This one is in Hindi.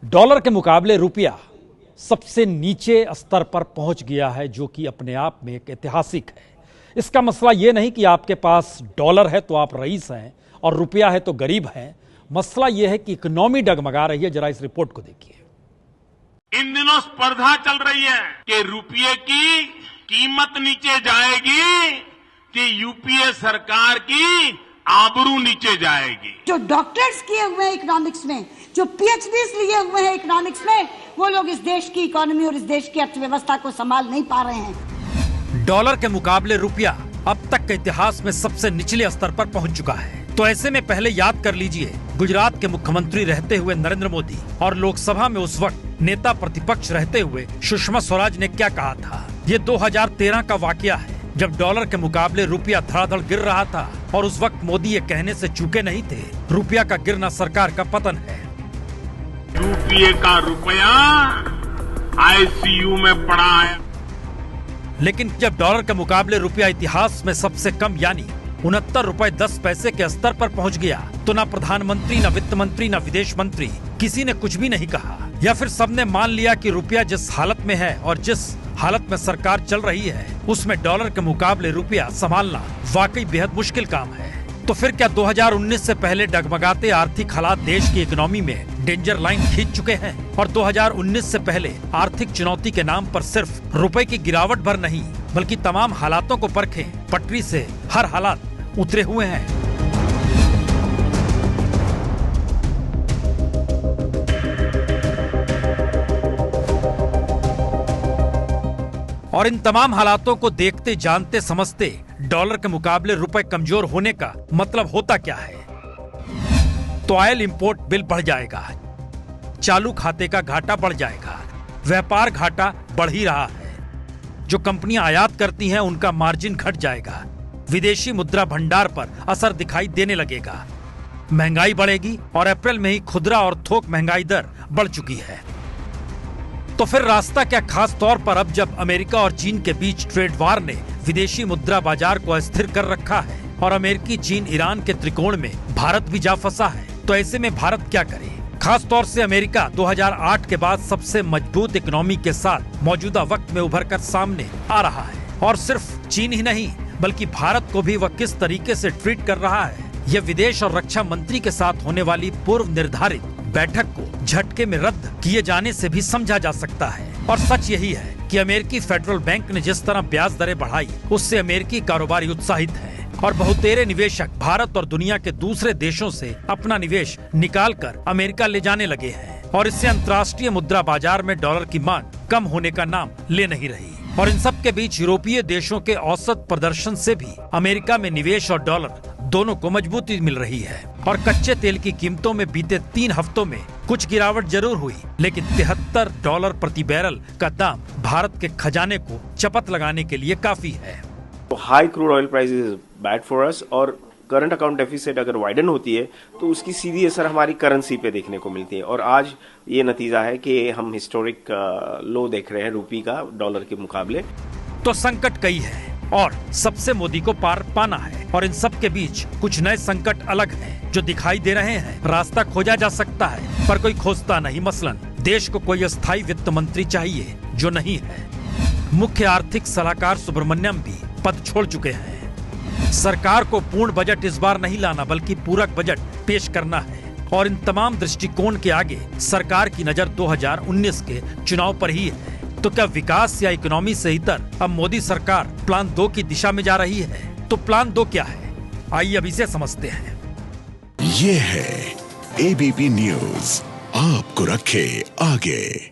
डॉलर के मुकाबले रुपया सबसे नीचे स्तर पर पहुंच गया है, जो कि अपने आप में एक ऐतिहासिक है। इसका मसला यह नहीं कि आपके पास डॉलर है तो आप रईस हैं और रुपया है तो गरीब हैं। मसला यह है कि इकोनॉमी डगमगा रही है। जरा इस रिपोर्ट को देखिए। इन दिनों स्पर्धा चल रही है कि रुपये की कीमत नीचे जाएगी कि यूपीए सरकार की आबरू नीचे जाएगी। जो डॉक्टर्स किए हुए हैं इकोनॉमिक्स में, जो पीएचडीज लिए हुए हैं इकोनॉमिक्स में, वो लोग इस देश की इकोनॉमी और इस देश की अर्थव्यवस्था को संभाल नहीं पा रहे हैं। डॉलर के मुकाबले रुपया अब तक के इतिहास में सबसे निचले स्तर पर पहुंच चुका है। तो ऐसे में पहले याद कर लीजिए, गुजरात के मुख्यमंत्री रहते हुए नरेंद्र मोदी और लोकसभा में उस वक्त नेता प्रतिपक्ष रहते हुए सुषमा स्वराज ने क्या कहा था। ये 2013 का वाकया है, जब डॉलर के मुकाबले रुपया धड़ाधड़ गिर रहा था और उस वक्त मोदी ये कहने से चूके नहीं थे, रुपया का गिरना सरकार का पतन है। यूपीए का रुपया आईसीयू में पड़ा है। लेकिन जब डॉलर के मुकाबले रुपया इतिहास में सबसे कम यानी 69 रुपए 10 पैसे के स्तर पर पहुंच गया, तो ना प्रधानमंत्री, ना वित्त मंत्री, ना विदेश मंत्री, किसी ने कुछ भी नहीं कहा। या फिर सबने मान लिया कि रुपया जिस हालत में है और जिस हालत में सरकार चल रही है, उसमें डॉलर के मुकाबले रुपया संभालना वाकई बेहद मुश्किल काम है। तो फिर क्या 2019 से पहले डगमगाते आर्थिक हालात देश की इकोनॉमी में डेंजर लाइन खींच चुके हैं और 2019 से पहले आर्थिक चुनौती के नाम पर सिर्फ रुपए की गिरावट भर नहीं, बल्कि तमाम हालातों को परखें, पटरी से हर हालात उतरे हुए हैं। और इन तमाम हालातों को देखते, जानते, समझते डॉलर के मुकाबले रुपए कमजोर होने का मतलब होता क्या है। तो ऑयल इंपोर्ट बिल बढ़ जाएगा, चालू खाते का घाटा बढ़ जाएगा, व्यापार घाटा बढ़ ही रहा है, जो कंपनियां आयात करती हैं उनका मार्जिन घट जाएगा, विदेशी मुद्रा भंडार पर असर दिखाई देने लगेगा, महंगाई बढ़ेगी और अप्रैल में ही खुदरा और थोक महंगाई दर बढ़ चुकी है। तो फिर रास्ता क्या, खास तौर पर अब जब अमेरिका और चीन के बीच ट्रेड वार ने विदेशी मुद्रा बाजार को अस्थिर कर रखा है और अमेरिकी, चीन, ईरान के त्रिकोण में भारत भी जा फंसा है। तो ऐसे में भारत क्या करे। खास तौर से अमेरिका 2008 के बाद सबसे मजबूत इकोनॉमी के साथ मौजूदा वक्त में उभर कर सामने आ रहा है। और सिर्फ चीन ही नहीं, बल्कि भारत को भी वह किस तरीके से ट्रीट कर रहा है, यह विदेश और रक्षा मंत्री के साथ होने वाली पूर्व निर्धारित बैठक को झटके में रद्द किए जाने से भी समझा जा सकता है। और सच यही है कि अमेरिकी फेडरल बैंक ने जिस तरह ब्याज दरें बढ़ाई, उससे अमेरिकी कारोबारी उत्साहित है और बहुतेरे निवेशक भारत और दुनिया के दूसरे देशों से अपना निवेश निकालकर अमेरिका ले जाने लगे हैं। और इससे अंतर्राष्ट्रीय मुद्रा बाजार में डॉलर की मांग कम होने का नाम ले नहीं रही। और इन सब के बीच यूरोपीय देशों के औसत प्रदर्शन से भी अमेरिका में निवेश और डॉलर दोनों को मजबूती मिल रही है। और कच्चे तेल की कीमतों में बीते 3 हफ्तों में कुछ गिरावट जरूर हुई, लेकिन $73 प्रति बैरल का दाम भारत के खजाने को चपत लगाने के लिए काफी है। High crude oil price is bad for us और करंट अकाउंट डेफिसिट अगर वाइडन होती है तो उसकी सीधी असर हमारी करेंसी पे देखने को मिलती है। और आज ये नतीजा है कि हम हिस्टोरिक लो देख रहे हैं रुपये का डॉलर के मुकाबले। तो संकट कई है और सबसे मोदी को पार पाना है। और इन सब के बीच कुछ नए संकट अलग हैं जो दिखाई दे रहे हैं। रास्ता खोजा जा सकता है पर कोई खोजता नहीं। मसलन देश को कोई अस्थायी वित्त मंत्री चाहिए जो नहीं है। मुख्य आर्थिक सलाहकार सुब्रमण्यम भी पद छोड़ चुके हैं। सरकार को पूर्ण बजट इस बार नहीं लाना, बल्कि पूरक बजट पेश करना है। और इन तमाम दृष्टिकोण के आगे सरकार की नजर 2019 के चुनाव पर ही है। तो क्या विकास या इकोनॉमी से इतर अब मोदी सरकार प्लान 2 की दिशा में जा रही है? तो प्लान 2 क्या है, आइए अब इसे समझते हैं। ये है एबीपी न्यूज, आपको रखे आगे।